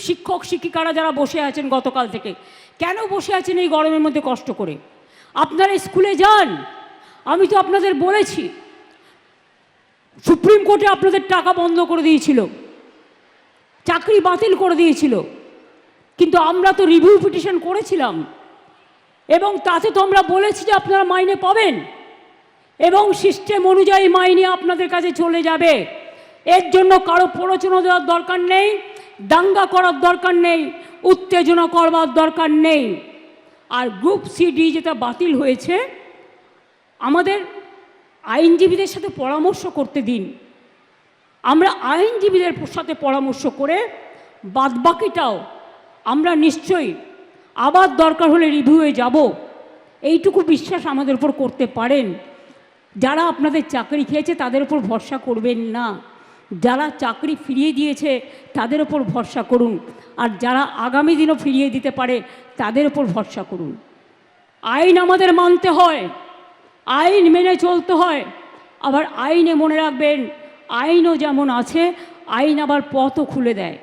শিক্ষক শিক্ষিকারা যারা বসে আছেন গতকাল থেকে, কেন বসে আছেন এই গরমের মধ্যে কষ্ট করে? আপনারা স্কুলে যান। আমি তো আপনাদের বলেছি, সুপ্রিম কোর্টে আপনাদের টাকা বন্ধ করে দিয়েছিল, চাকরি বাতিল করে দিয়েছিল, কিন্তু আমরা তো রিভিউ পিটিশন করেছিলাম এবং তাতে তো আমরা বলেছি যে আপনারা মাইনে পাবেন এবং সিস্টেম অনুযায়ী মাইনে আপনাদের কাছে চলে যাবে। এর জন্য কারো প্ররোচনা দেওয়ার দরকার নেই, দাঙ্গা করার দরকার নেই, উত্তেজনা করবার দরকার নেই। আর গ্রুপ সিডি যেটা বাতিল হয়েছে, আমাদের আইনজীবীদের সাথে পরামর্শ করতে দিন। আমরা আইনজীবীদের সাথে পরামর্শ করে বাদবাকিটাও আমরা নিশ্চয়ই আবার দরকার হলে রিভিউয়ে যাব, এইটুকু বিশ্বাস আমাদের উপর করতে পারেন। যারা আপনাদের চাকরি খেয়েছে তাদের উপর ভরসা করবেন না, যারা চাকরি ফিরিয়ে দিয়েছে তাদের উপর ভরসা করুন, আর যারা আগামী দিনও ফিরিয়ে দিতে পারে তাদের উপর ভরসা করুন। আইন আমাদের মানতে হয়, আইন মেনে চলতে হয়। আবার আইনে মনে রাখবেন, আইনও যেমন আছে, আইন আবার পথও খুলে দেয়।